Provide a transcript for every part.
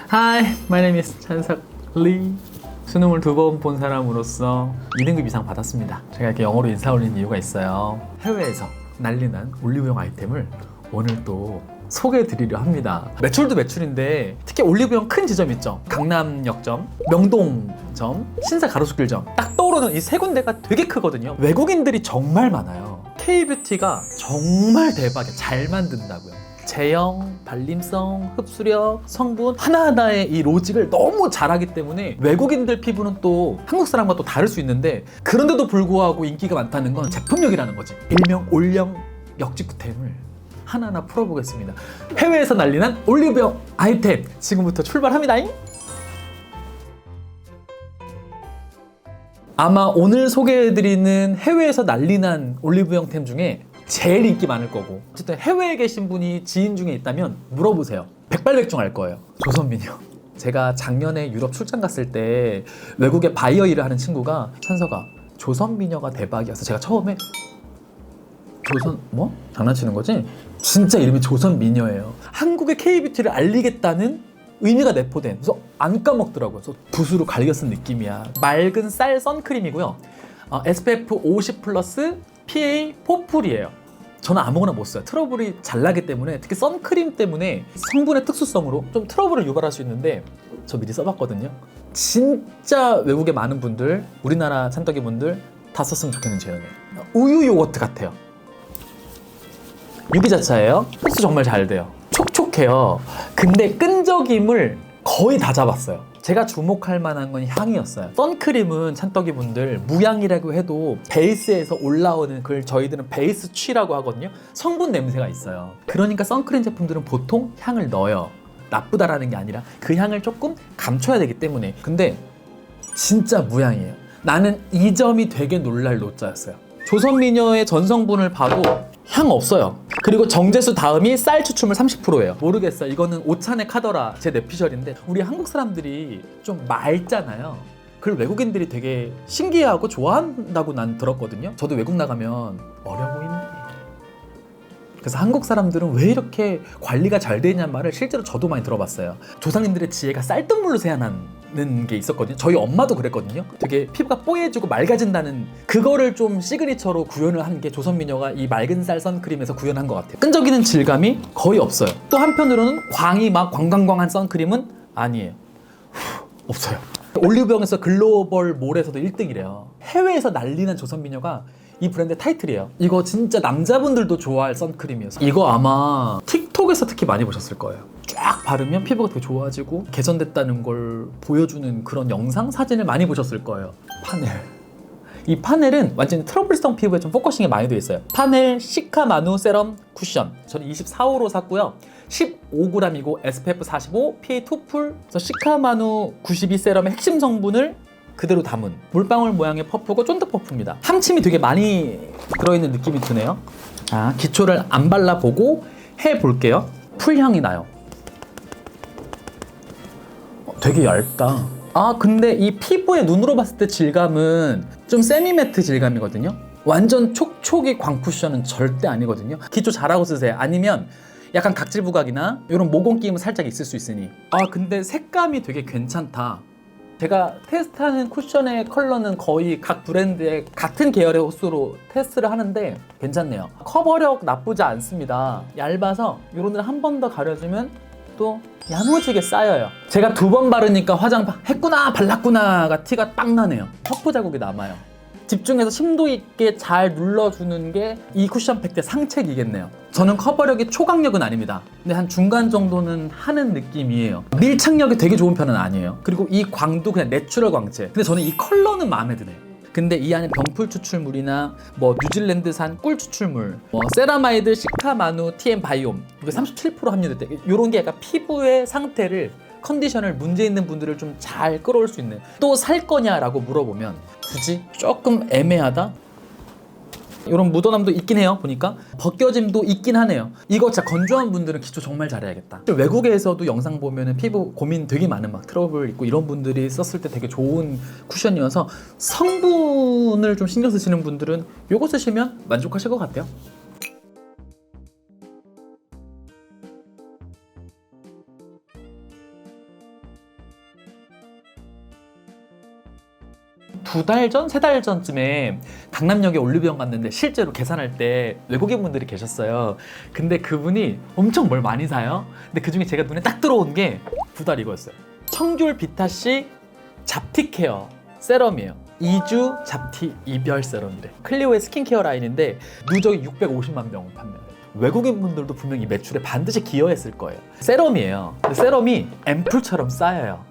Hi, my name is 찬석 리. 수능을 2번 본 사람으로서 2등급 이상 받았습니다. 제가 이렇게 영어로 인사 올린 이유가 있어요. 해외에서 난리난 올리브영 아이템을 오늘 또 소개해드리려 합니다. 매출도 매출인데 특히 올리브영 큰 지점 있죠. 강남역점, 명동점, 신사가로수길점 딱 떠오르는 이 세 군데가 되게 크거든요. 외국인들이 정말 많아요. K-뷰티가 정말 대박이에요. 잘 만든다고요. 제형, 발림성, 흡수력, 성분 하나하나의 이 로직을 너무 잘하기 때문에 외국인들 피부는 또 한국 사람과 또 다를 수 있는데, 그런데도 불구하고 인기가 많다는 건 제품력이라는 거지. 일명 올영 역직구템을 하나하나 풀어보겠습니다. 해외에서 난리난 올리브영 아이템 지금부터 출발합니다. 아마 오늘 소개해드리는 해외에서 난리난 올리브영템 중에 제일 인기 많을 거고, 어쨌든 해외에 계신 분이 지인 중에 있다면 물어보세요. 백발백중 할 거예요. 조선미녀. 제가 작년에 유럽 출장 갔을 때 외국에 바이어 일을 하는 친구가 찬서가 조선미녀가 대박이어서, 제가 처음에 조선 뭐? 장난치는 거지? 진짜 이름이 조선미녀예요. 한국의 K-뷰티를 알리겠다는 의미가 내포된, 그래서 안 까먹더라고요. 그래서 붓으로 갈겨 쓴 느낌이야. 맑은 쌀 선크림이고요. SPF 50 플러스 PA 포풀이에요. 저는 아무거나 못 써요. 트러블이 잘 나기 때문에, 특히 선크림 때문에 성분의 특수성으로 좀 트러블을 유발할 수 있는데 저 미리 써봤거든요. 진짜 외국에 많은 분들, 우리나라 찬떡이 분들 다 썼으면 좋겠는 제형이에요. 우유 요거트 같아요. 유기자차예요. 흡수 정말 잘 돼요. 촉촉해요. 근데 끈적임을 거의 다 잡았어요. 제가 주목할 만한 건 향이었어요. 선크림은 찬떡이 분들 무향이라고 해도 베이스에서 올라오는 그걸 저희들은 베이스 취라고 하거든요. 성분 냄새가 있어요. 그러니까 선크림 제품들은 보통 향을 넣어요. 나쁘다라는 게 아니라 그 향을 조금 감춰야 되기 때문에. 근데 진짜 무향이에요. 나는 이 점이 되게 놀랄 노자였어요. 조선미녀의 전성분을 봐도 향 없어요. 그리고 정제수 다음이 쌀 추출물 30%예요. 모르겠어요. 이거는 오찬의 카더라 제 뇌피셜인데, 우리 한국 사람들이 좀 맑잖아요. 그걸 외국인들이 되게 신기해하고 좋아한다고 난 들었거든요. 저도 외국 나가면 어려 보인대. 그래서 한국 사람들은 왜 이렇게 관리가 잘 돼 있냐는 말을 실제로 저도 많이 들어봤어요. 조상님들의 지혜가 쌀뜨물로 새어나는 게 있었거든요. 저희 엄마도 그랬거든요. 되게 피부가 뽀얘지고 맑아진다는, 그거를 좀 시그니처로 구현을 한 게 조선미녀가 이 맑은 쌀 선크림에서 구현한 것 같아요. 끈적이는 질감이 거의 없어요. 또 한편으로는 광이 막 광광광한 선크림은 아니에요. 없어요. 올리브영에서 글로벌 몰에서도 1등이래요. 해외에서 난리난 조선미녀가 이 브랜드 타이틀이에요. 이거 진짜 남자분들도 좋아할 선크림이어서, 이거 아마 틱톡에서 특히 많이 보셨을 거예요. 쫙 바르면 피부가 되게 좋아지고 개선됐다는 걸 보여주는 그런 영상, 사진을 많이 보셨을 거예요. 파넬. 이 파넬은 완전히 트러블성 피부에 좀 포커싱이 많이 되어 있어요. 파넬 시카마누 세럼 쿠션. 저는 24호로 샀고요. 15g이고 SPF 45, PA2풀. 그래서 시카마누 92 세럼의 핵심 성분을 그대로 담은 물방울 모양의 퍼프고 쫀득 퍼프입니다. 함침이 되게 많이 들어있는 느낌이 드네요. 기초를 안 발라보고 해볼게요. 풀향이 나요. 되게 얇다. 근데 이 피부에 눈으로 봤을 때 질감은 좀 세미매트 질감이거든요. 완전 촉촉이 광쿠션은 절대 아니거든요. 기초 잘하고 쓰세요. 아니면 약간 각질 부각이나 이런 모공 끼임은 살짝 있을 수 있으니. 근데 색감이 되게 괜찮다. 제가 테스트하는 쿠션의 컬러는 거의 각 브랜드의 같은 계열의 호수로 테스트를 하는데 괜찮네요. 커버력 나쁘지 않습니다. 얇아서 이런 데를 한 번 더 가려주면 또 야무지게 쌓여요. 제가 2번 바르니까 화장 했구나 발랐구나가 티가 딱 나네요. 척부 자국이 남아요. 집중해서 심도 있게 잘 눌러주는 게 이 쿠션 팩트의 상책이겠네요. 저는 커버력이 초강력은 아닙니다. 근데 한 중간 정도는 하는 느낌이에요. 밀착력이 되게 좋은 편은 아니에요. 그리고 이 광도 그냥 내추럴 광채. 근데 저는 이 컬러는 마음에 드네요. 근데 이 안에 병풀 추출물이나 뭐 뉴질랜드산 꿀 추출물, 세라마이드, 시카마누, TM 바이옴, 이게 37% 함유됐대. 이런 게 약간 피부의 상태를, 컨디션을, 문제 있는 분들을 좀 잘 끌어올 수 있는. 또 살 거냐라고 물어보면 굳이 조금 애매하다? 이런 묻어남도 있긴 해요. 보니까 벗겨짐도 있긴 하네요. 이거 진짜 건조한 분들은 기초 정말 잘해야겠다. 외국에서도 영상 보면은 피부 고민 되게 많은 막 트러블 있고 이런 분들이 썼을 때 되게 좋은 쿠션이어서, 성분을 좀 신경 쓰시는 분들은 이거 쓰시면 만족하실 것 같아요. 두 달 전, 세 달 전쯤에 강남역에 올리브영 갔는데 실제로 계산할 때 외국인 분들이 계셨어요. 근데 그분이 엄청 뭘 많이 사요. 근데 그중에 제가 눈에 딱 들어온 게 구달 이거였어요. 청귤 비타C 잡티 케어 세럼이에요. 2주 잡티 이별 세럼이래. 클리오의 스킨케어 라인인데 누적이 650만 병 판매를 해요. 외국인 분들도 분명히 이 매출에 반드시 기여했을 거예요. 세럼이에요. 근데 세럼이 앰플처럼 쌓여요.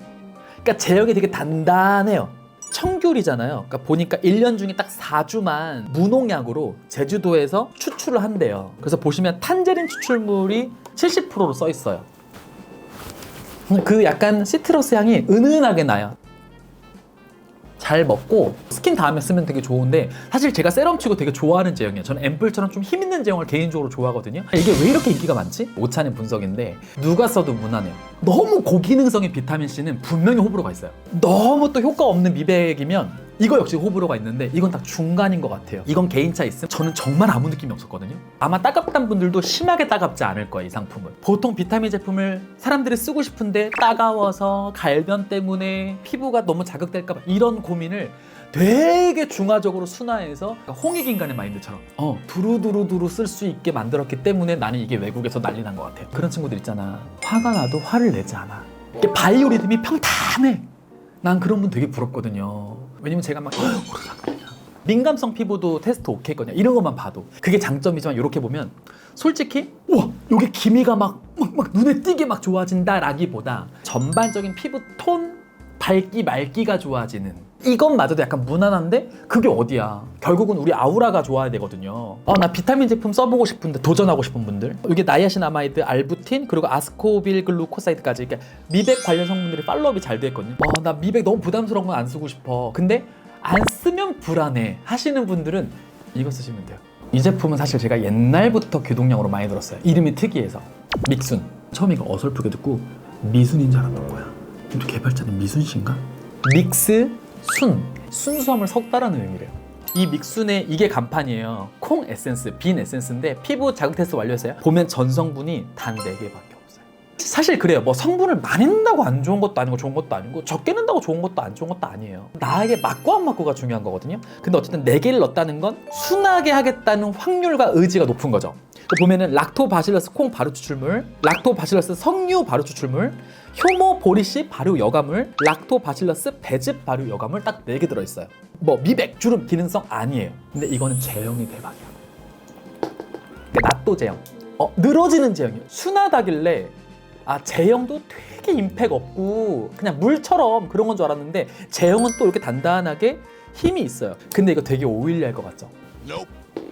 그러니까 제형이 되게 단단해요. 청귤이잖아요. 그러니까 보니까 1년 중에 딱 4주만 무농약으로 제주도에서 추출을 한대요. 그래서 보시면 탄제린 추출물이 70%로 써 있어요. 그 약간 시트러스 향이 은은하게 나요. 잘 먹고 스킨 다음에 쓰면 되게 좋은데 사실 제가 세럼 치고 되게 좋아하는 제형이에요. 저는 앰플처럼 좀 힘 있는 제형을 개인적으로 좋아하거든요. 이게 왜 이렇게 인기가 많지? 오차는 분석인데 누가 써도 무난해요. 너무 고기능성의 비타민C는 분명히 호불호가 있어요. 너무 또 효과 없는 미백이면 이거 역시 호불호가 있는데 이건 딱 중간인 것 같아요. 이건 개인차 있음. 저는 정말 아무 느낌이 없었거든요. 아마 따갑단 분들도 심하게 따갑지 않을 거예요, 이 상품은. 보통 비타민 제품을 사람들이 쓰고 싶은데 따가워서 갈변 때문에 피부가 너무 자극될까 봐 이런 고민을 되게 중화적으로 순화해서 홍익인간의 마인드처럼 두루두루두루 쓸 수 있게 만들었기 때문에 나는 이게 외국에서 난리 난 것 같아요. 그런 친구들 있잖아. 화가 나도 화를 내지 않아. 이게 바이오리듬이 평탄해. 난 그런 분 되게 부럽거든요. 왜냐면 제가 막 민감성 피부도 테스트 오케이 했거든요. 이런 것만 봐도 그게 장점이지만 이렇게 보면 솔직히 우와 요게 기미가 막 눈에 띄게 막 좋아진다 라기보다 전반적인 피부 톤, 밝기 말기가 좋아지는 이것마저도 약간 무난한데 그게 어디야. 결국은 우리 아우라가 좋아야 되거든요. 나 비타민 제품 써보고 싶은데 도전하고 싶은 분들 이게 나이아신아마이드, 알부틴 그리고 아스코빌 글루코사이드까지 그러니까 미백 관련 성분들이 팔로업이 잘 돼 있거든요. 나 미백 너무 부담스러운 건 안 쓰고 싶어. 근데 안 쓰면 불안해 하시는 분들은 이거 쓰시면 돼요. 이 제품은 사실 제가 옛날부터 교동량으로 많이 들었어요. 이름이 특이해서 믹순. 처음에 이거 어설프게 듣고 미순인 줄 알았던 거야. 근데 개발자는 미순 씨인가? 믹스 순수함을 섞다라는 의미래요. 이 믹순의 이게 간판이에요. 콩 에센스, 빈 에센스인데 피부 자극 테스트 완료했어요. 보면 전성분이 단 4개밖에 없어요. 사실 그래요. 뭐 성분을 많이 넣는다고 안 좋은 것도 아니고 좋은 것도 아니고 적게 넣는다고 좋은 것도 안 좋은 것도 아니에요. 나에게 맞고 안 맞고가 중요한 거거든요. 근데 어쨌든 4개를 넣었다는 건 순하게 하겠다는 확률과 의지가 높은 거죠. 보면은 락토바실러스 콩 발효 추출물, 락토바실러스 석류 발효 추출물, 효모보리씨 발효 여과물, 락토바실러스 배즙 발효 여과물 딱 4개 들어있어요. 뭐 미백, 주름, 기능성 아니에요. 근데 이거는 제형이 대박이야. 낫또 제형. 늘어지는 제형이에요. 순하다길래 제형도 되게 임팩 없고 그냥 물처럼 그런 건 줄 알았는데 제형은 또 이렇게 단단하게 힘이 있어요. 근데 이거 되게 오일리할 것 같죠?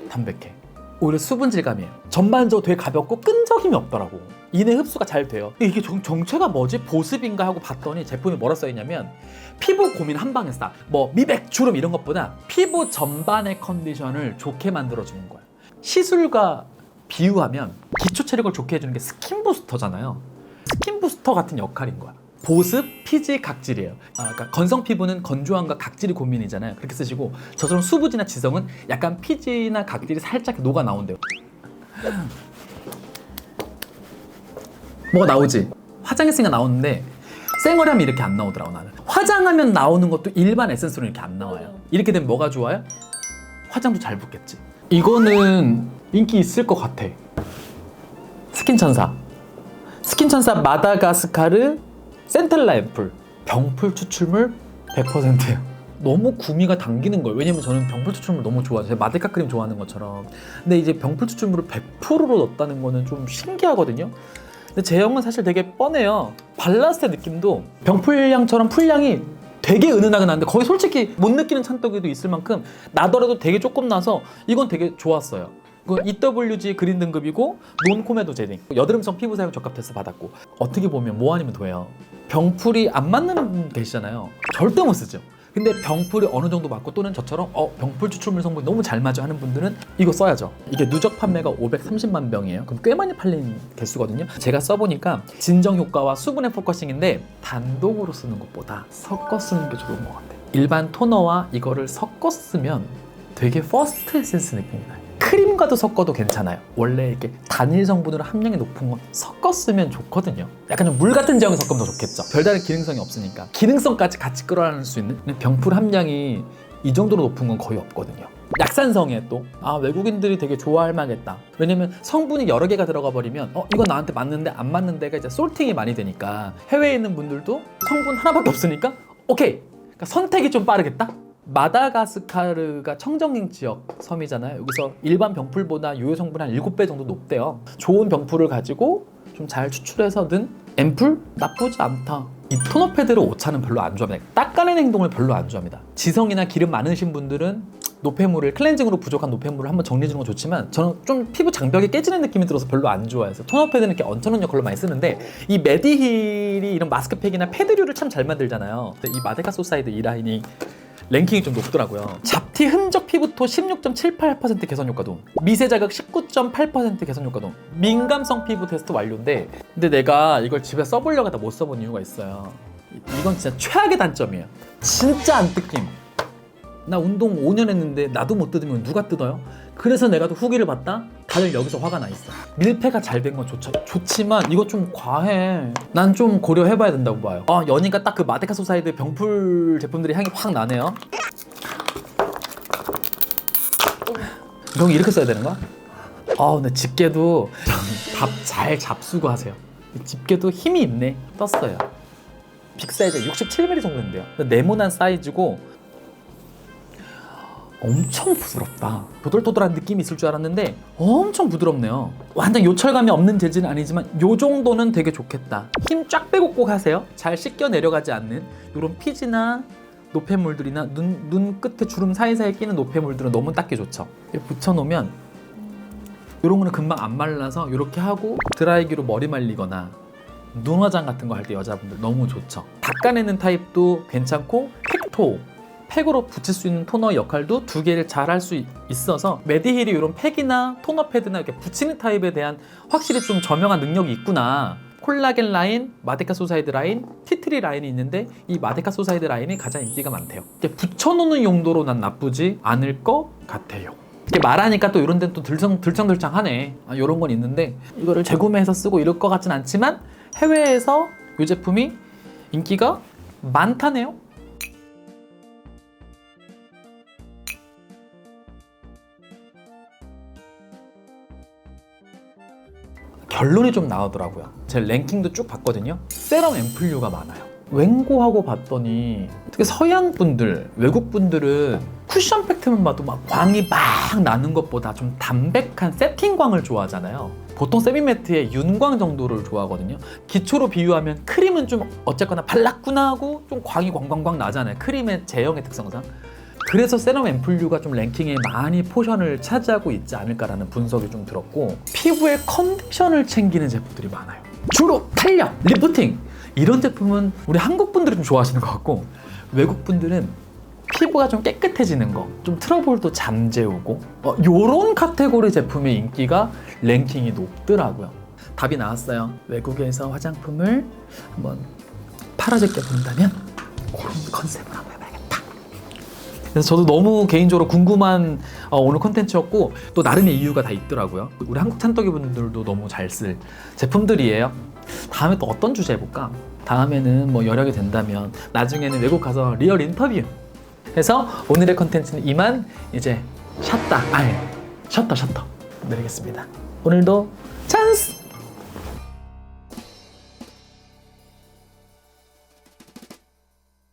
담백해. 오히려 수분 질감이에요. 전반적으로 되게 가볍고 끈적임이 없더라고. 이내 흡수가 잘 돼요. 이게 정체가 뭐지? 보습인가 하고 봤더니 제품에 뭐라 써있냐면 피부 고민 한 방에 싸. 뭐 미백, 주름 이런 것보다 피부 전반의 컨디션을 좋게 만들어주는 거예요. 시술과 비유하면 기초 체력을 좋게 해주는 게 스킨 부스터잖아요. 스킨 부스터 같은 역할인 거야. 보습, 피지, 각질이에요. 그러니까 건성 피부는 건조함과 각질이 고민이잖아요. 그렇게 쓰시고 저처럼 수부지나 지성은 약간 피지나 각질이 살짝 녹아 나온대요. 뭐가 나오지? 화장했으니까 나오는데 쌩얼 하면 이렇게 안 나오더라고. 나는 화장하면 나오는 것도 일반 에센스로 이렇게 안 나와요. 이렇게 되면 뭐가 좋아요? 화장도 잘 붙겠지. 이거는 인기 있을 것 같아. 스킨천사 마다가스카르 센텔라 앰플. 병풀 추출물 100%예요. 너무 구미가 당기는 거예요. 왜냐면 저는 병풀 추출물 너무 좋아해요. 제가 마데카 크림 좋아하는 것처럼. 근데 이제 병풀 추출물을 100%로 넣었다는 거는 좀 신기하거든요. 근데 제형은 사실 되게 뻔해요. 발랐을 때 느낌도 병풀향처럼 풀향이 되게 은은하게 나는데 거의 솔직히 못 느끼는 찰떡이도 있을 만큼 나더라도 되게 조금 나서 이건 되게 좋았어요. 이건 EWG 그린 등급이고 논코메도 제딩. 여드름성 피부 사용 적합 테스트 받았고. 어떻게 보면 뭐 아니면 도예요. 병풀이 안 맞는 분 계시잖아요. 절대 못 쓰죠. 근데 병풀이 어느 정도 맞고 또는 저처럼 병풀 추출물 성분이 너무 잘 맞아 하는 분들은 이거 써야죠. 이게 누적 판매가 530만 병이에요. 그럼 꽤 많이 팔린 개수거든요. 제가 써보니까 진정 효과와 수분의 포커싱인데 단독으로 쓰는 것보다 섞어 쓰는 게 좋은 것 같아요. 일반 토너와 이거를 섞어 쓰면 되게 퍼스트 에센스 느낌이 나요. 크림과도 섞어도 괜찮아요. 원래 이렇게 단일 성분으로 함량이 높은 건 섞었으면 좋거든요. 약간 좀 물 같은 제형을 섞으면 더 좋겠죠. 별다른 기능성이 없으니까. 기능성까지 같이 끌어안을 수 있는 병풀 함량이 이 정도로 높은 건 거의 없거든요. 약산성에 또 외국인들이 되게 좋아할 만하겠다. 왜냐면 성분이 여러 개가 들어가 버리면 이건 나한테 맞는데 안 맞는 데가 이제 솔팅이 많이 되니까 해외에 있는 분들도 성분 하나밖에 없으니까 오케이. 그러니까 선택이 좀 빠르겠다. 마다가스카르가 청정링 지역 섬이잖아요. 여기서 일반 병풀보다 유효 성분이 한 7배 정도 높대요. 좋은 병풀을 가지고 좀 잘 추출해서 든 앰플? 나쁘지 않다. 이 토너 패드를 오차는 별로 안 좋아합니다. 닦아내는 행동을 별로 안 좋아합니다. 지성이나 기름 많으신 분들은 노폐물을 클렌징으로 부족한 노폐물을 한번 정리해주는 건 좋지만 저는 좀 피부 장벽이 깨지는 느낌이 들어서 별로 안 좋아해서 토너 패드는 이렇게 얹혀놓은 역할로 많이 쓰는데 이 메디힐이 이런 마스크팩이나 패드류를 참 잘 만들잖아요. 이 마데카 소사이드 이 라인이 랭킹이 좀 높더라고요. 잡티 흔적 피부토 16.78% 개선 효과도, 미세 자극 19.8% 개선 효과도, 민감성 피부 테스트 완료인데 근데 내가 이걸 집에 써보려고 하다 못 써본 이유가 있어요. 이건 진짜 최악의 단점이에요. 진짜 안 뜯김. 나 운동 5년 했는데 나도 못 뜯으면 누가 뜯어요? 그래서 내가 또 후기를 봤다? 다들 여기서 화가 나 있어. 밀폐가 잘 된 건 좋지만 이거 좀 과해. 난 좀 고려해봐야 된다고 봐요. 여니까 딱 그 마데카 소사이드 병풀 제품들이 향이 확 나네요. 이거 이렇게 써야 되는 거야? 근데 집게도 밥 잘 잡수고 하세요. 집게도 힘이 있네. 떴어요. 빅 사이즈 67mm 정도인데요. 네모난 사이즈고 엄청 부드럽다. 도돌도돌한 느낌이 있을 줄 알았는데 엄청 부드럽네요. 완전 요철감이 없는 재질은 아니지만 요 정도는 되게 좋겠다. 힘 쫙 빼고 꼭 하세요. 잘 씻겨 내려가지 않는 이런 피지나 노폐물들이나 눈 끝에 주름 사이사이에 끼는 노폐물들은 너무 닦기 좋죠. 이렇게 붙여놓으면 이런 거는 금방 안 말라서 이렇게 하고 드라이기로 머리 말리거나 눈화장 같은 거 할 때 여자분들 너무 좋죠. 닦아내는 타입도 괜찮고 팩으로 붙일 수 있는 토너 역할도 두 개를 잘 할 수 있어서 메디힐이 이런 팩이나 토너 패드나 이렇게 붙이는 타입에 대한 확실히 좀 저명한 능력이 있구나. 콜라겐 라인, 마데카 소사이드 라인, 티트리 라인이 있는데 이 마데카 소사이드 라인이 가장 인기가 많대요. 이렇게 붙여놓는 용도로 난 나쁘지 않을 것 같아요. 이렇게 말하니까 또 이런 데는 또 들창하네. 이런 건 있는데 이거를 재구매해서 쓰고 이럴 것 같진 않지만 해외에서 이 제품이 인기가 많다네요. 결론이 좀 나오더라고요. 제 랭킹도 쭉 봤거든요. 세럼 앰플류가 많아요. 웬고하고 봤더니 특히 서양 분들, 외국 분들은 쿠션 팩트만 봐도 막 광이 막 나는 것보다 좀 담백한 세팅광을 좋아하잖아요. 보통 세미매트의 윤광 정도를 좋아하거든요. 기초로 비유하면 크림은 좀 어쨌거나 발랐구나 하고 좀 광이 광광광 나잖아요. 크림의 제형의 특성상. 그래서 세럼 앰플류가 좀 랭킹에 많이 포션을 차지하고 있지 않을까라는 분석이 좀 들었고, 피부의 컨디션을 챙기는 제품들이 많아요. 주로 탄력, 리프팅 이런 제품은 우리 한국 분들이 좀 좋아하시는 것 같고, 외국 분들은 피부가 좀 깨끗해지는 거, 좀 트러블도 잠재우고 요런 카테고리 제품의 인기가 랭킹이 높더라고요. 답이 나왔어요. 외국에서 화장품을 한번 팔아제껴 본다면 그런 컨셉을 한번 해봐야겠다. 그래서 저도 너무 개인적으로 궁금한 오늘 콘텐츠였고, 또 나름의 이유가 다 있더라고요. 우리 한국 찬떡이 분들도 너무 잘 쓸 제품들이에요. 다음에 또 어떤 주제 해볼까? 다음에는 뭐 여력이 된다면 나중에는 외국 가서 리얼 인터뷰 해서 오늘의 콘텐츠는 이만 이제 셔터 내리겠습니다. 오늘도 짠!